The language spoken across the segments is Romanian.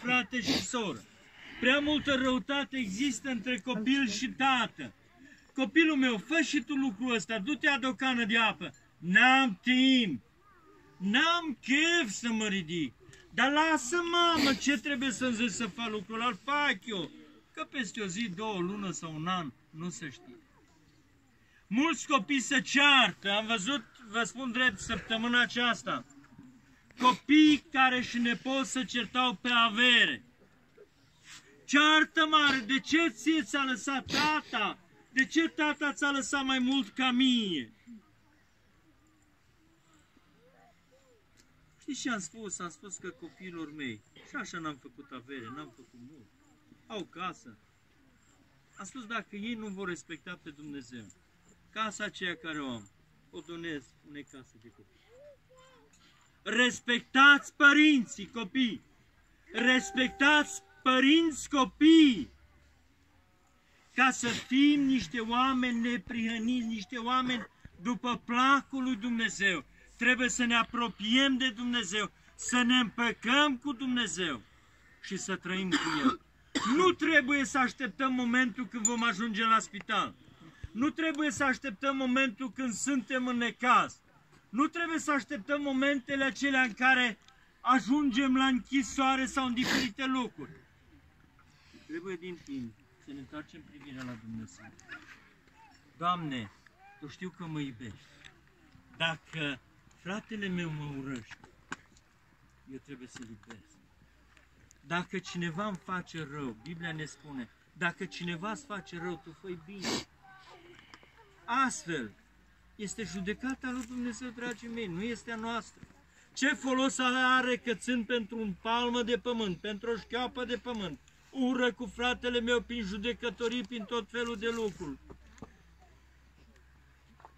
frate și soră. Prea multă răutate există între copil și tată. Copilul meu, fă și tu lucrul ăsta, du-te adu o cană de apă. N-am timp, n-am chef să mă ridic. Dar lasă, mamă, ce trebuie să-mi zici să fac lucrul ăla, îl fac eu. Că peste o zi, 2 luni sau un an, nu se știe. Mulți copii se ceartă, am văzut, vă spun drept, săptămâna aceasta. Copii care și nepoți se certau pe avere. Ceartă mare, de ce ție ți-a lăsat tata? De ce tata ți-a lăsat mai mult ca mie? Știți ce am spus? Am spus că copiilor mei, și așa n-am făcut avere, n-am făcut mult, au casă. Am spus, dacă ei nu vor respecta pe Dumnezeu, casa aceea care o am, o donez unei case de copii. Respectați părinții copii! Respectați părinți copii! Ca să fim niște oameni neprihăniți, niște oameni după placul lui Dumnezeu. Trebuie să ne apropiem de Dumnezeu, să ne împăcăm cu Dumnezeu și să trăim cu El. Nu trebuie să așteptăm momentul când vom ajunge la spital. Nu trebuie să așteptăm momentul când suntem în necaz. Nu trebuie să așteptăm momentele acelea în care ajungem la închisoare sau în diferite locuri. Trebuie din timp să ne întoarcem privirea la Dumnezeu. Doamne, Tu știu că mă iubești. Dacă fratele meu mă urăște, eu trebuie să-l iubesc. Dacă cineva îmi face rău, Biblia ne spune, dacă cineva îți face rău, tu fă-i bine. Astfel, este judecata lui Dumnezeu, dragii mei, nu este a noastră. Ce folos are cățând pentru un palmă de pământ, pentru o șchioapă de pământ, ură cu fratele meu prin judecătorii, prin tot felul de lucruri.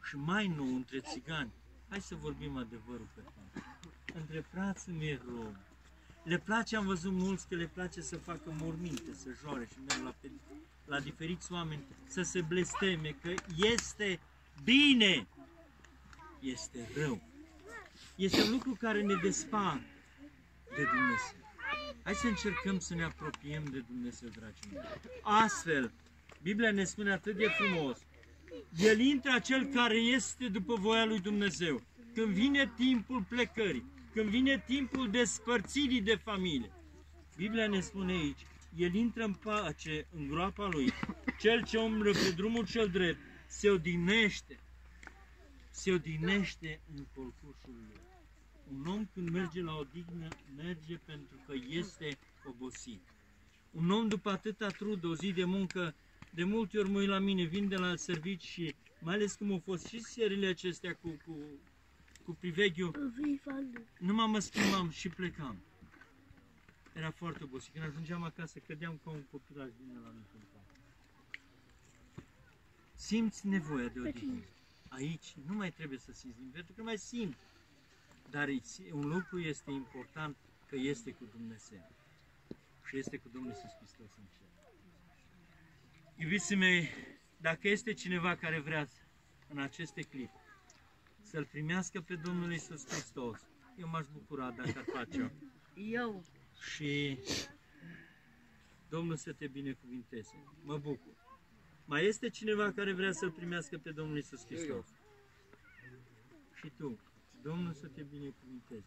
Și mai nou, între țigani, hai să vorbim adevărul pe față. Între frații mei romi, le place, am văzut mulți că le place să facă morminte, să joare și merg la diferiți oameni, să se blesteme, că este bine, este rău. Este un lucru care ne despart de Dumnezeu. Hai să încercăm să ne apropiem de Dumnezeu, dragii mei. Astfel, Biblia ne spune atât de frumos, El intră acel care este după voia lui Dumnezeu. Când vine timpul plecării, când vine timpul despărțirii de familie, Biblia ne spune aici, El intră în pace, în groapa Lui. Cel ce umblă pe drumul cel drept se odihnește. Se odihnește în colcușul Lui. Un om când merge la odihnă, merge pentru că este obosit. Un om după atâta trud, o zi de muncă, de multe ori mă uit la mine, vin de la servici și mai ales cum au fost și serile acestea cu priveghiul, numai mă schimbam și plecam. Era foarte obosit. Când ajungeam acasă, cădeam ca un copilaj din la mine. Simți nevoia de odihnă. Aici nu mai trebuie să simți, pentru că mai simt. Dar un lucru este important, că este cu Dumnezeu. Și este cu Domnul Iisus Hristos în cer. Iubiții mei, dacă este cineva care vrea în aceste clipe să-L primească pe Domnul Iisus Hristos, eu m-aș bucura dacă ar face-o. Eu. Și Domnul să te binecuvinteze. Mă bucur. Mai este cineva care vrea să-L primească pe Domnul Iisus Hristos? Și tu. Domnul să te binecuvinteze.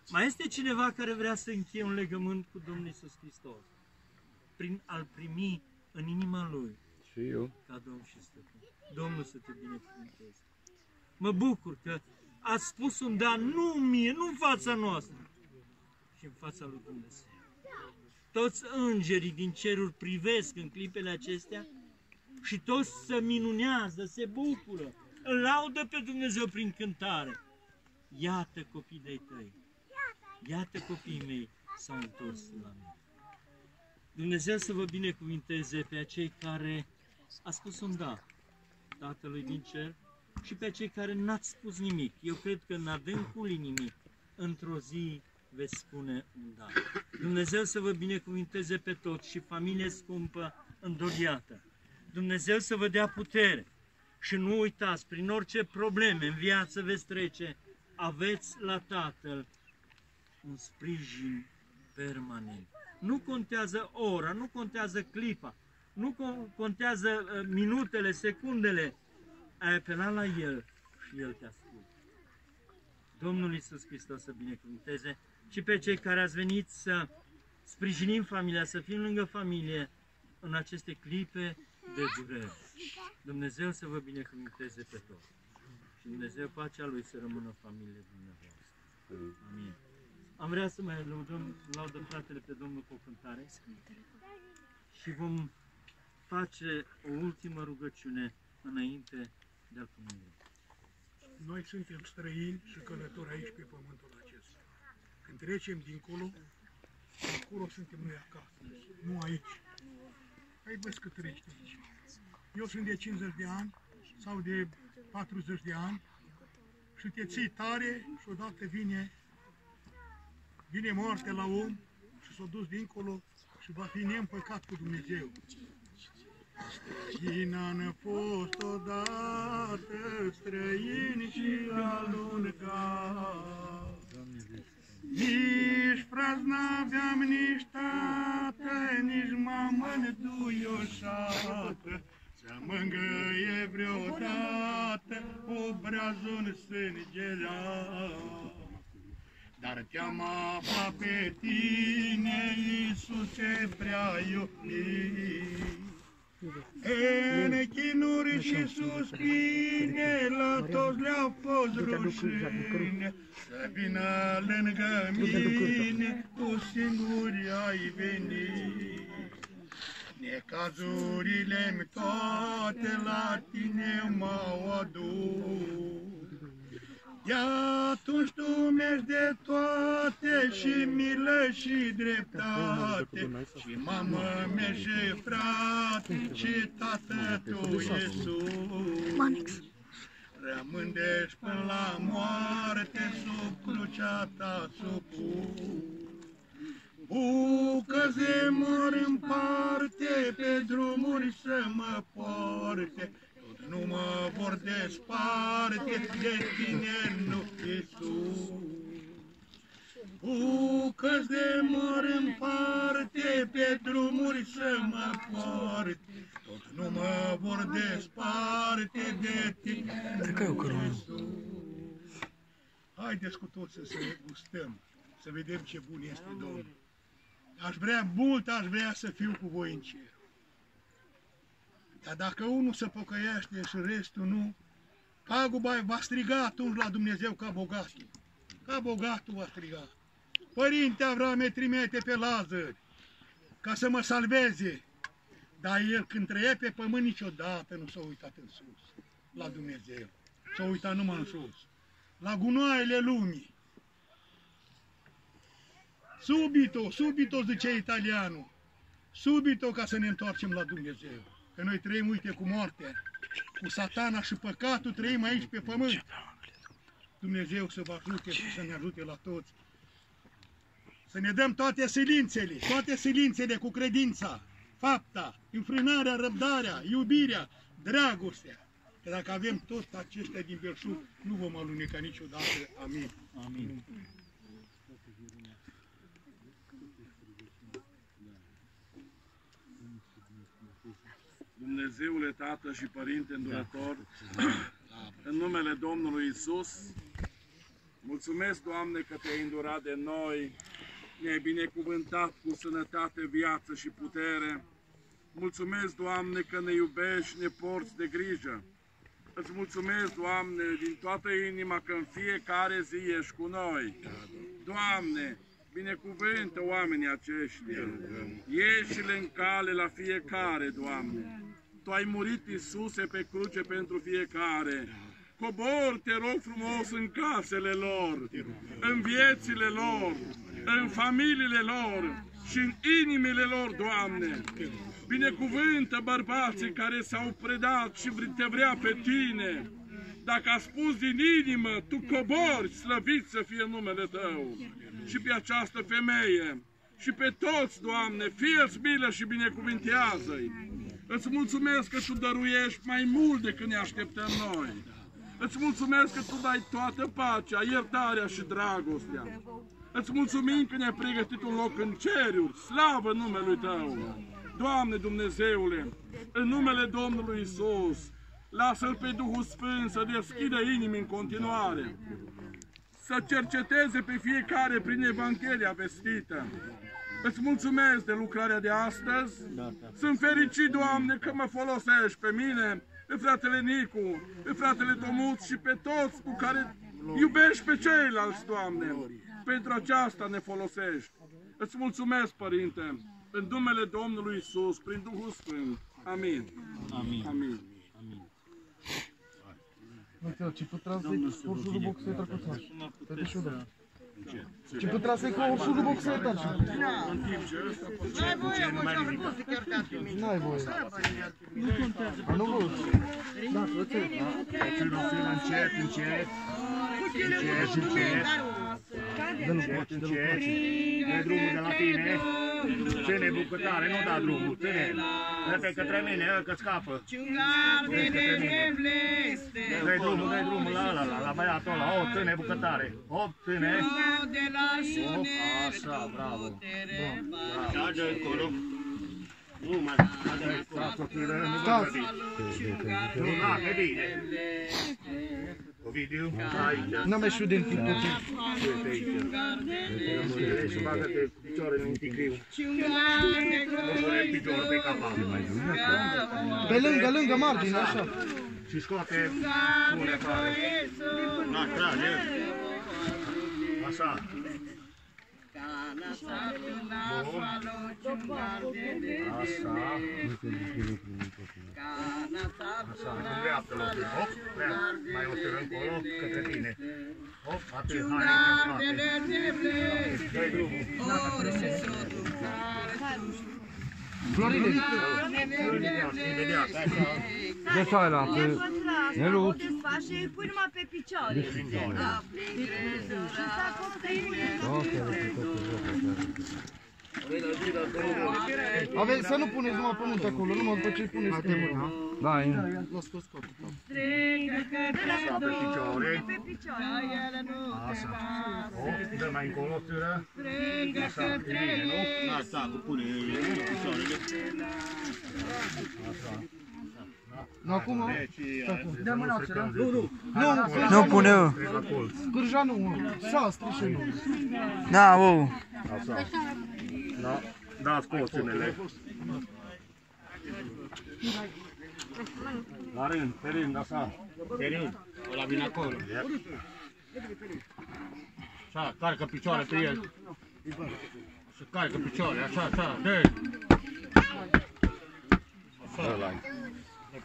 Mai este cineva care vrea să încheie un legământ cu Domnul Iisus Hristos? Prin a-L primi în inima Lui. Și eu. Ca Domn și Stăpân. Domnul să te binecuvinteze. Mă bucur că ați spus un da, nu mie, nu în fața noastră, și în fața lui Dumnezeu. Toți îngerii din ceruri privesc în clipele acestea și toți se minunează, se bucură, îl laudă pe Dumnezeu prin cântare. Iată copii de-ai tăi, iată copiii mei s-au întors la mine. Dumnezeu să vă binecuvinteze pe acei care a spus un da Tatălui din cer și pe cei care n-ați spus nimic. Eu cred că în adâncul inimii, într-o zi veți spune un da. Dumnezeu să vă binecuvinteze pe toți și familie scumpă, îndoliată. Dumnezeu să vă dea putere și nu uitați, prin orice probleme în viață veți trece, aveți la Tatăl un sprijin permanent. Nu contează ora, nu contează clipa, nu contează minutele, secundele. Ai apelat la El și El te ascultă. Domnul Iisus Hristos să binecuvânteze și pe cei care ați venit să sprijinim familia, să fim lângă familie în aceste clipe de durere. Dumnezeu să vă binecuvânteze pe toți. Și Dumnezeu, pacea Lui să rămână în familie dumneavoastră. Amin. Am vrea să mai laudă fratele pe Domnul cu o cântare și vom face o ultimă rugăciune înainte de a-L comunia. Noi suntem străini și călători aici pe pământul acesta. Când trecem dincolo, acolo suntem noi acasă, nu aici. Hai văzi că treci de aici. Eu sunt de 50 de ani sau de 40 de ani și te ții tare și odată vine moartea la om și s-a dus dincolo și va fi neîmpăcat cu Dumnezeu. Cine n-a fost odată străini și alungat, nici fraz n-aveam, nici tată, nici mamă înduioșată, să mă îngăie vreodată obrazul sângerat. Dar te-am aflat pe tine, Iisuse prea iubit. În chinuri și suspine, la toți le-a fost rușine, să vină lângă mine, tu singuri ai venit. Necazurile-mi toate la tine m-au adus. De atunci tu mergi de toate și milă și dreptate, și mamă mea și frate și tată tu Iisus. Rămân deci până la moarte sub crucea ta supus. Bucă-ți de mor în parte, pe drumuri să mă poarte, nu mă vor desparte de tine, nu Iisus. Bucă-ți de mor în parte, pe drumuri să mă poarte, tot nu mă vor desparte de tine, nu Iisus. Haideți cu toți să gustăm, să vedem ce bun este Domnul. Aș vrea să fiu cu voi în cer. Dar dacă unul se pocăiește și restul nu, paguba va striga atunci la Dumnezeu ca bogatul. Ca bogatul va striga. Părinte Avrame, trimite pe Lazar ca să mă salveze. Dar el când trăia pe pământ niciodată nu s-a uitat în sus, la Dumnezeu. S-a uitat numai în sus, la gunoaiele lumii. Subito, zice italianul, subito ca să ne întoarcem la Dumnezeu. Că noi trăim, uite, cu moartea, cu satana și păcatul, trăim aici pe pământ. Dumnezeu să vă ajute și să ne ajute la toți. Să ne dăm toate silințele cu credința, fapta, înfrânarea, răbdarea, iubirea, dragostea. Că dacă avem toți aceștia din belșug, nu vom aluneca niciodată. Amin. Amin. Dumnezeule Tată și Părinte îndurător, în numele Domnului Iisus, mulțumesc, Doamne, că te-ai îndurat de noi, ne-ai binecuvântat cu sănătate, viață și putere. Mulțumesc, Doamne, că ne iubești, ne porți de grijă. Îți mulțumesc, Doamne, din toată inima că în fiecare zi ești cu noi. Doamne, binecuvântă oamenii aceștia, ieși-le în cale la fiecare, Doamne. Tu ai murit, Iisuse, pe cruce pentru fiecare. Cobor, te rog frumos, în casele lor, în viețile lor, în familiile lor și în inimile lor, Doamne. Binecuvântă bărbații care s-au predat și te vrea pe Tine. Dacă a spus din inimă, Tu cobori, slăvit să fie numele Tău. Și pe această femeie și pe toți, Doamne, fie-ți milă și binecuvintează-i. Îți mulțumesc că Tu dăruiești mai mult decât ne așteptăm noi. Îți mulțumesc că Tu dai toată pacea, iertarea și dragostea. Îți mulțumim că ne-ai pregătit un loc în ceruri, slavă numelui Tău! Doamne Dumnezeule, în numele Domnului Isus, lasă-L pe Duhul Sfânt să deschidă inimi în continuare, să cerceteze pe fiecare prin Evanghelia vestită. Îți mulțumesc de lucrarea de astăzi. Sunt fericit, Doamne, că mă folosești pe mine, pe fratele Nicu, pe fratele Tomuț și pe toți cu care iubești pe ceilalți, Doamne. Pentru aceasta ne folosești. Îți mulțumesc, Părinte, în numele Domnului Isus, prin Duhul Sfânt. Amin. Amin. Amin. Ci potrà sei corso boxeta cosa? Acum puteți să... Ci potrà sei corso boxeta? În timp ce ăsta N-ai voie, mă, ce-am făcut să chiar carte mine. N-ai voie. Nu contează. A nu voie. Da, frate. Încet, încet. Dă drumul de la tine. Ține bucătare, nu da drumul, ține. Dă-te către mine, că scapă. Dă-i drumul la ăla, la băiatul ăla. O, ține bucătare. Hop, ține. Hop, așa, bravo. Trage încolo. Nu mai, trage încolo. Nu vă grăbi. Nu, na, e bine. Ovidiu, aici. N-am ieșit din timpul ăsta. Uite aici. Și bagă-te picioarele în tigriu. Nu pune piciorul pe capac. Pe lângă margine, așa. Și scoate, pune afară. Na, trage. Așa. Bun. Așa. Așa, în dreaptă loc. Hop, mai o târă încolo, către tine. Hop, atât, hai, dă-i drumul. Florine. Imediat, așa. De fai la pe... Ne lu. Desface și pui numai pe picioare. Și să Ave, să nu puneți numai pământ acolo, numai după ce puneți pământ. Da, e. Așa, pe picioare. pe picioare. Așa. Hop, dă mai încolo, târă. Așa, e bine, nu? Așa, cu pune picioarele. Așa. Nu, acum? Dă mâna, târă. Nu pune eu. Cârja nu, s-a strișe nu. Da, wow. Așa. Da, da, scoținele. La rând, pe rând, așa. Pe rând. Ăla vine acolo. Așa, carcă picioare pe el. Și carcă picioare, așa, așa, dă. Așa. Ăla-i.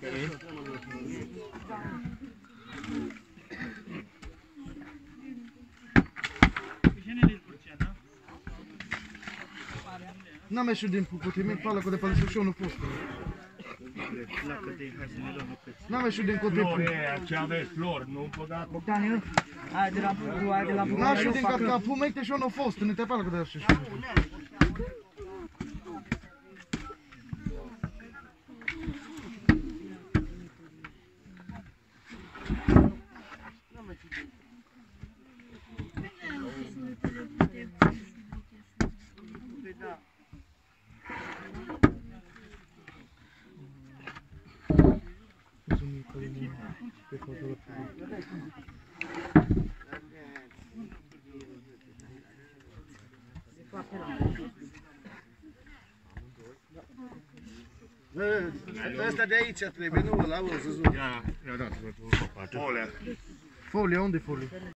Pe rând. N-am ieșit din pucutimit, pala cu de pala și eu nu pot. N-am ieșit din cotitul. Flori, ce aveți flori, nu băgați. Bogdan, hai de la bucu, hai de la bucu. N-am ieșit din capul mei, și eu nu fost, nu te pala cu de așa. Ăsta de aici trebuie, nu ăla, să-ți Folia, unde folia?